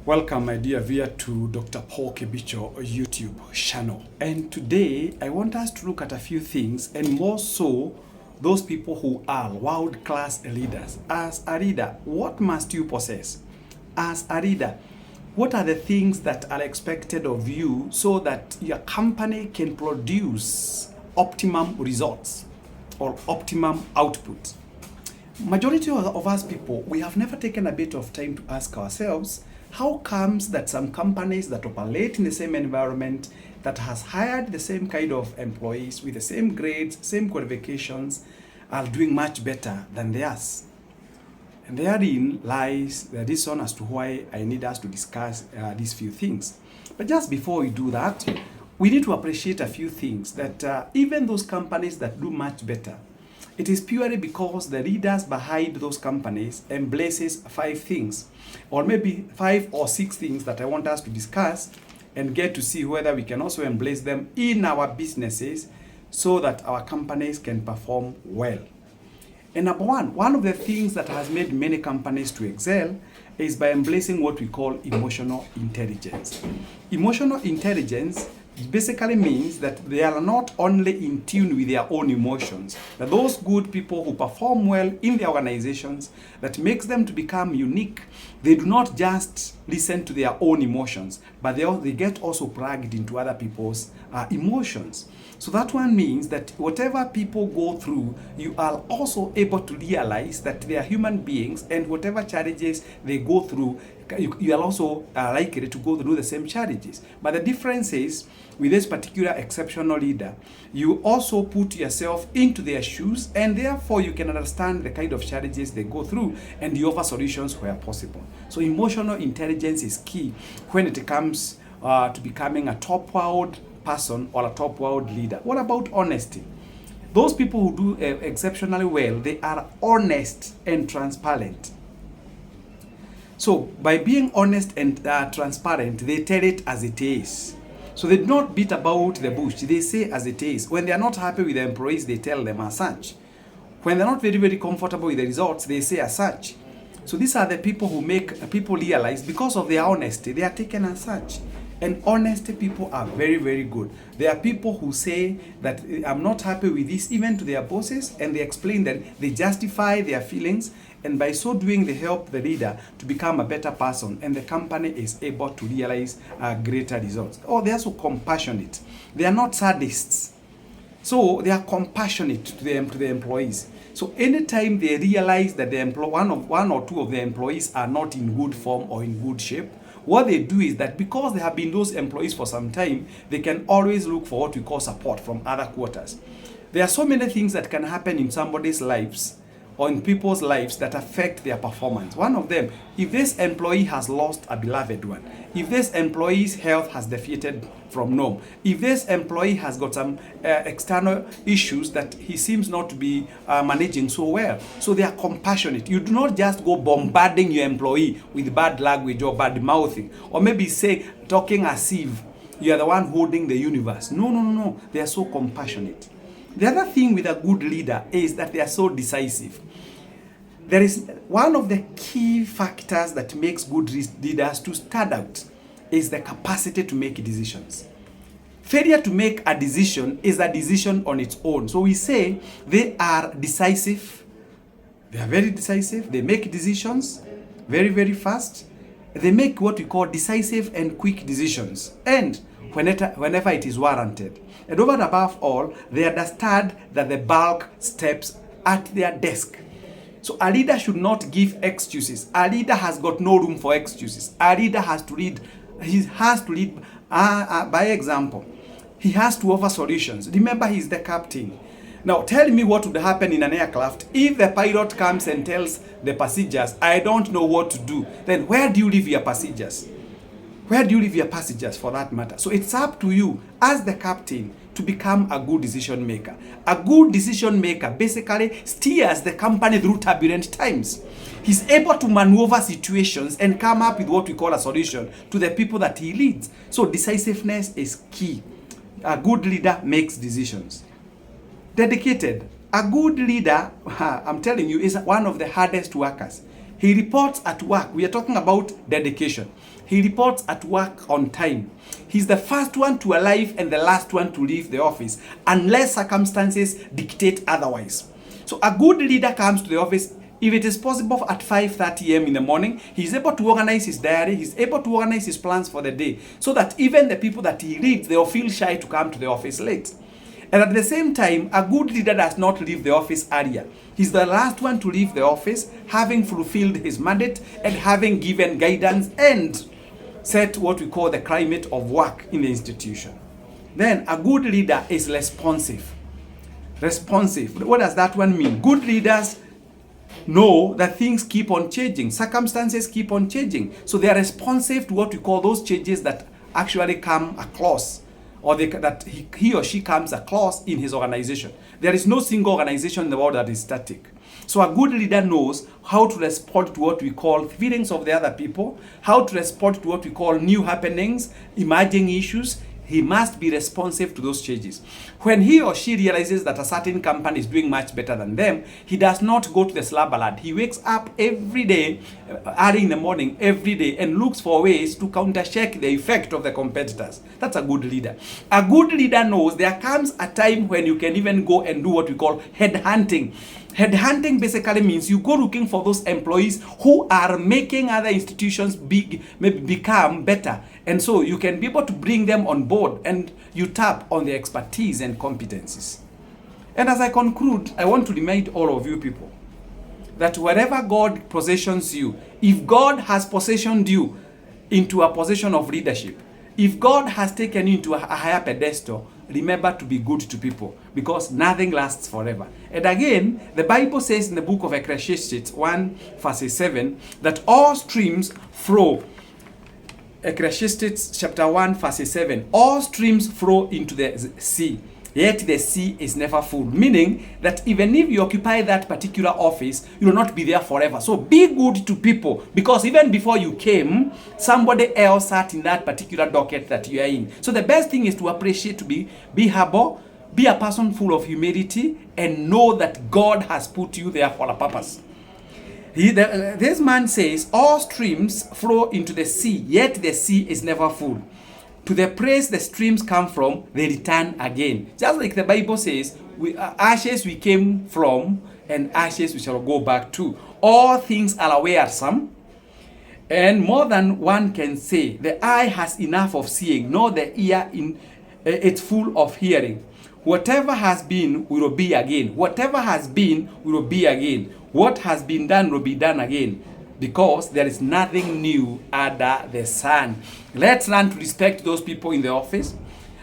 Welcome, my dear viewer, to Dr. Paul Kebicho YouTube channel. And today, I want us to look at a few things, and more so, those people who are world-class leaders. As a leader, what must you possess? As a leader, what are the things that are expected of you so that your company can produce optimum results or optimum output? Majority of us people, we have never taken a bit of time to ask ourselves, how comes that some companies that operate in the same environment, that has hired the same kind of employees with the same grades, same qualifications, are doing much better than theirs? And therein lies the reason as to why I need us to discuss these few things. But just before we do that, we need to appreciate a few things, that even those companies that do much better, it is purely because the leaders behind those companies embraces 5 things, or maybe 5 or 6 things that I want us to discuss and get to see whether we can also embrace them in our businesses so that our companies can perform well. And number one of the things that has made many companies to excel is by embracing what we call emotional intelligence. Emotional intelligence basically means that they are not only in tune with their own emotions, that those good people who perform well in their organizations, that makes them to become unique, they do not just listen to their own emotions, but they get also plugged into other people's emotions. So that one means that whatever people go through, you are also able to realize that they are human beings, and whatever challenges they go through, you are also likely to go through the same challenges. But the difference is, with this particular exceptional leader, you also put yourself into their shoes, and therefore you can understand the kind of challenges they go through, and you offer solutions where possible. So emotional intelligence is key when it comes to becoming a top world person or a top world leader. What about honesty? Those people who do exceptionally well, they are honest and transparent. So by being honest and transparent, they tell it as it is. So they do not beat about the bush. They say as it is. When they are not happy with the employees, they tell them as such. When they're not very comfortable with the results, they say as such. So these are the people who make people realize, because of their honesty, they are taken as such. And honesty people are very good. There are people who say that I'm not happy with this, even to their bosses, and they explain that they justify their feelings, and by so doing they help the leader to become a better person, and the company is able to realize greater results. Or they are so compassionate. They are not sadists. So they are compassionate to the employees. So anytime they realize that one or two of the employees are not in good form or in good shape, what they do is that because they have been those employees for some time, they can always look for what we call support from other quarters. There are so many things that can happen in somebody's lives or in people's lives that affect their performance. One of them, if this employee has lost a beloved one, if this employee's health has defeated from norm, if this employee has got some external issues that he seems not to be managing so well, so they are compassionate. You do not just go bombarding your employee with bad language or bad mouthing, or maybe say talking as if you are the one holding the universe. No. They are so compassionate. The other thing with a good leader is that they are so decisive. There is one of the key factors that makes good leaders to stand out is the capacity to make decisions. Failure to make a decision is a decision on its own. So we say they are decisive. They are very decisive. They make decisions very fast. They make what we call decisive and quick decisions, and whenever it is warranted. And over and above all, they understand that the bulk steps at their desk. So a leader should not give excuses. A leader has got no room for excuses. A leader has to lead. He has to lead by example. He has to offer solutions. Remember, he's the captain. Now, tell me what would happen in an aircraft if the pilot comes and tells the passengers, I don't know what to do. Then where do you leave your passengers? Where do you leave your passengers, for that matter? So it's up to you as the captain to become a good decision maker. A good decision maker basically steers the company through turbulent times. He's able to maneuver situations and come up with what we call a solution to the people that he leads. So decisiveness is key. A good leader makes decisions. Dedicated. A good leader, I'm telling you, is one of the hardest workers. He reports at work. We are talking about dedication. He reports at work on time. He's the first one to arrive and the last one to leave the office, unless circumstances dictate otherwise. So a good leader comes to the office, if it is possible, at 5:30 a.m. in the morning. He's able to organize his diary. He's able to organize his plans for the day, so that even the people that he leads, they'll feel shy to come to the office late. And at the same time, a good leader does not leave the office earlier. He's the last one to leave the office, having fulfilled his mandate and having given guidance and set what we call the climate of work in the institution. Then a good leader is responsive. Responsive. What does that one mean? Good leaders know that things keep on changing. Circumstances keep on changing. So they are responsive to what we call those changes that actually come across, or that he or she comes across in his organization. There is no single organization in the world that is static. So a good leader knows how to respond to what we call feelings of the other people, how to respond to what we call new happenings, emerging issues. He must be responsive to those changes. When he or she realizes that a certain company is doing much better than them, he does not go to the slab alert. He wakes up every day, early in the morning, every day, and looks for ways to counter-check the effect of the competitors. That's a good leader. A good leader knows there comes a time when you can even go and do what we call headhunting. Headhunting basically means you go looking for those employees who are making other institutions maybe become better. And so you can be able to bring them on board, and you tap on their expertise and competencies. And as I conclude, I want to remind all of you people that wherever God positions you, if God has positioned you into a position of leadership, if God has taken you into a higher pedestal, remember to be good to people, because nothing lasts forever. And again, the Bible says in the book of Ecclesiastes 1 verse 7 that all streams flow. Ecclesiastes chapter 1 verse 7, all streams flow into the sea, yet the sea is never full. Meaning that even if you occupy that particular office, you will not be there forever. So be good to people, because even before you came, somebody else sat in that particular docket that you are in. So the best thing is to appreciate, to be humble, be a person full of humility, and know that God has put you there for a purpose. This man says, all streams flow into the sea, yet the sea is never full. To the place the streams come from, they return again. Just like the Bible says, ashes we came from, and ashes we shall go back to. All things are wearisome, and more than one can say. The eye has enough of seeing, nor the ear it's full of hearing. Whatever has been will be again. Whatever has been will be again. What has been done will be done again, because there is nothing new under the sun. Let's learn to respect those people in the office.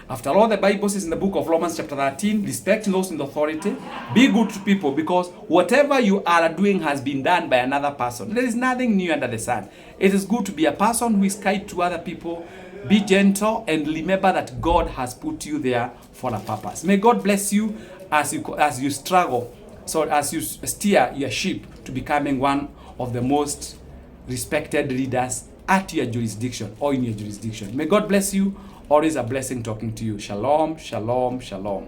After all, the Bible says in the book of Romans chapter 13, respect those in authority. Be good to people, because whatever you are doing has been done by another person. There is nothing new under the sun. It is good to be a person who is kind to other people. Be gentle, and remember that God has put you there for a purpose. May God bless you as you struggle, so as you steer your ship to becoming one of the most respected leaders at your jurisdiction or in your jurisdiction. May God bless you. Always a blessing talking to you. Shalom, shalom, shalom.